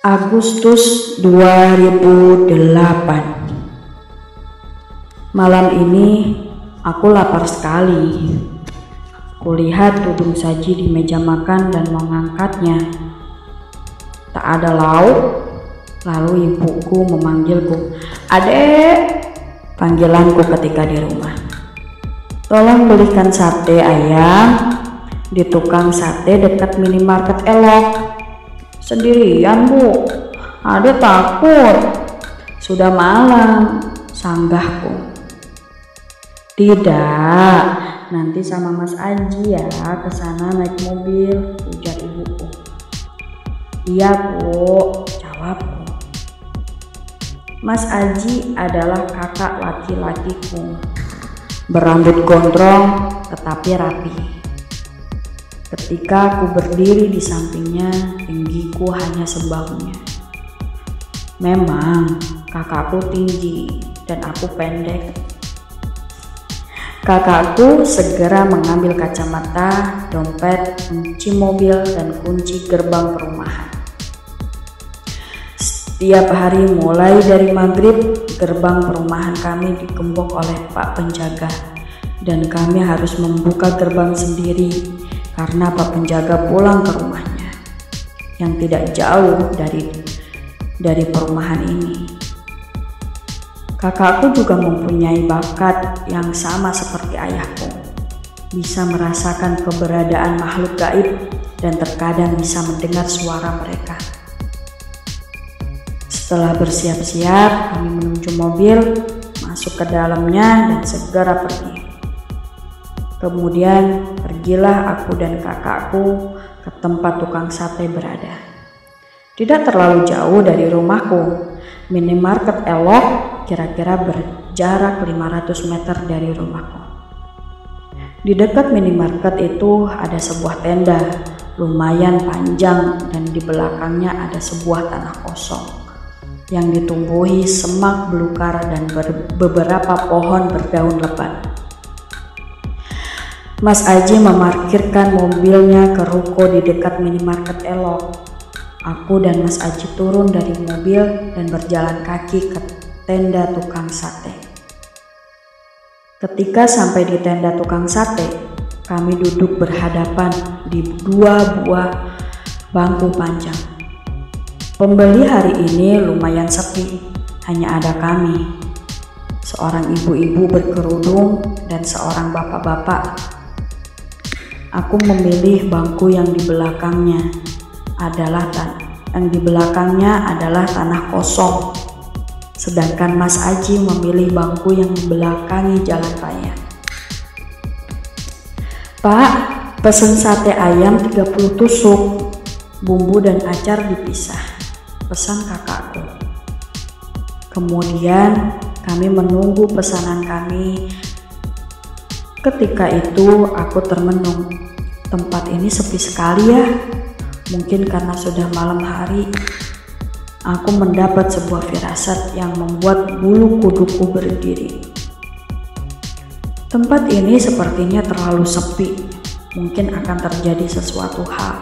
Agustus 2008. Malam ini aku lapar sekali. Kulihat tudung saji di meja makan dan mengangkatnya. Tak ada lauk. Lalu ibuku memanggilku, "Adek," panggilanku ketika di rumah. "Tolong belikan sate ayam di tukang sate dekat minimarket Elok." "Sendirian, Bu? Adek takut." "Sudah malam," sanggahku. "Tidak, nanti sama Mas Aji ya ke sana naik mobil," ujar ibuku. "Iya, Bu," jawabku. Mas Aji adalah kakak laki-lakiku, berambut gondrong tetapi rapi. Ketika aku berdiri di sampingnya, tinggiku hanya sebahunya. Memang kakakku tinggi dan aku pendek. Kakakku segera mengambil kacamata, dompet, kunci mobil, dan kunci gerbang perumahan. Setiap hari mulai dari maghrib, gerbang perumahan kami digembok oleh Pak Penjaga, dan kami harus membuka gerbang sendiri karena Pak Penjaga pulang ke rumahnya yang tidak jauh dari perumahan ini. Kakakku juga mempunyai bakat yang sama seperti ayahku, bisa merasakan keberadaan makhluk gaib dan terkadang bisa mendengar suara mereka. Setelah bersiap-siap, kami menuju mobil, masuk ke dalamnya dan segera pergi. Kemudian pergilah aku dan kakakku ke tempat tukang sate berada. Tidak terlalu jauh dari rumahku. Minimarket Elok kira-kira berjarak 500 meter dari rumahku. Di dekat minimarket itu ada sebuah tenda lumayan panjang dan di belakangnya ada sebuah tanah kosong yang ditumbuhi semak belukar dan beberapa pohon berdaun lebat. Mas Aji memarkirkan mobilnya ke ruko di dekat minimarket Elok. Aku dan Mas Aji turun dari mobil dan berjalan kaki ke tenda tukang sate. Ketika sampai di tenda tukang sate, kami duduk berhadapan di dua buah bangku panjang. Pembeli hari ini lumayan sepi, hanya ada kami, seorang ibu-ibu berkerudung dan seorang bapak-bapak. Aku memilih bangku yang di belakangnya adalah tanah kosong, sedangkan Mas Aji memilih bangku yang membelakangi jalan raya. "Pak, pesen sate ayam 30 tusuk, bumbu dan acar dipisah," pesan kakakku. Kemudian kami menunggu pesanan kami. Ketika itu aku termenung. Tempat ini sepi sekali ya. Mungkin karena sudah malam hari. Aku mendapat sebuah firasat yang membuat bulu kuduku berdiri. Tempat ini sepertinya terlalu sepi. Mungkin akan terjadi sesuatu hal.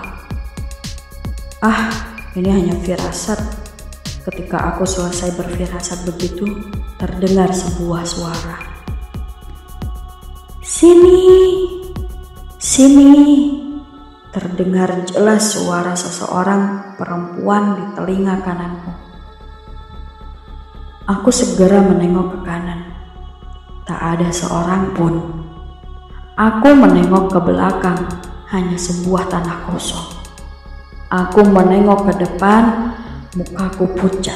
Ini hanya firasat. Ketika aku selesai berfirasat begitu, terdengar sebuah suara. "Sini, sini." Terdengar jelas suara seseorang perempuan di telinga kananku. Aku segera menengok ke kanan. Tak ada seorang pun. Aku menengok ke belakang, hanya sebuah tanah kosong. Aku menengok ke depan, mukaku pucat.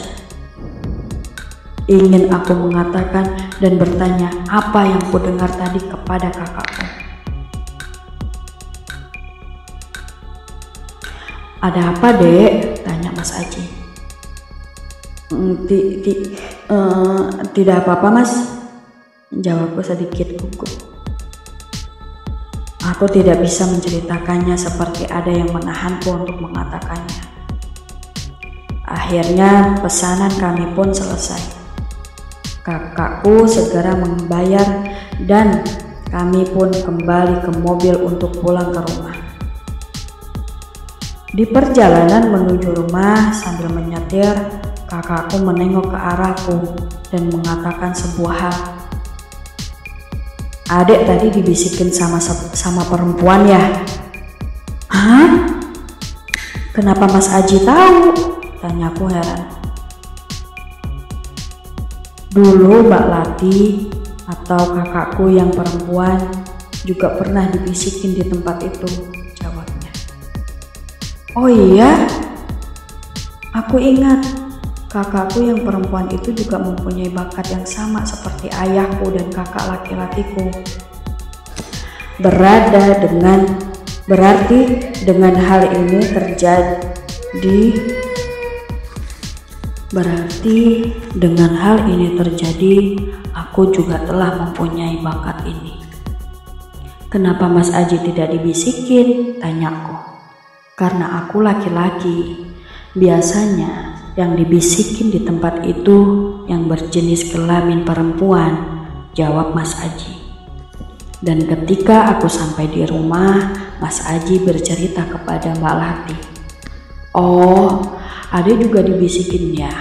Ingin aku mengatakan dan bertanya apa yang kudengar tadi kepada kakakku. "Ada apa, Dek?" tanya Mas Aji. Tidak apa-apa, Mas," jawabku sedikit gugup. Aku tidak bisa menceritakannya seperti ada yang menahanku untuk mengatakannya. Akhirnya pesanan kami pun selesai. Kakakku segera membayar dan kami pun kembali ke mobil untuk pulang ke rumah. Di perjalanan menuju rumah sambil menyetir, kakakku menengok ke arahku dan mengatakan sebuah hal. "Adek tadi dibisikin sama perempuan ya?" "Hah? Kenapa Mas Aji tahu?" tanyaku heran. "Dulu Mbak Lati atau kakakku yang perempuan juga pernah dibisikin di tempat itu," jawabnya. "Oh iya? Aku ingat kakakku yang perempuan itu juga mempunyai bakat yang sama seperti ayahku dan kakak laki-lakiku. Berarti dengan hal ini terjadi, aku juga telah mempunyai bakat ini." "Kenapa Mas Aji tidak dibisikin?" tanyaku. "Karena aku laki-laki. Biasanya yang dibisikin di tempat itu yang berjenis kelamin perempuan," jawab Mas Aji. Dan ketika aku sampai di rumah, Mas Aji bercerita kepada Mbak Lati. "Oh, Adek juga dibisikin ya?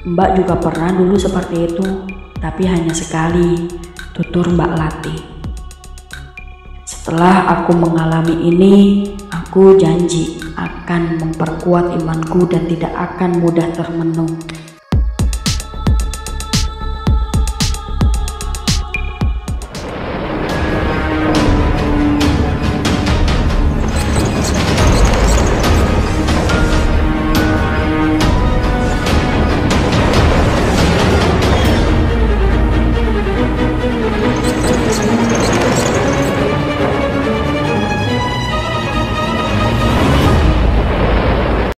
Mbak juga pernah dulu seperti itu, tapi hanya sekali," tutur Mbak Lati. "Setelah aku mengalami ini, aku janji akan memperkuat imanku dan tidak akan mudah termenung."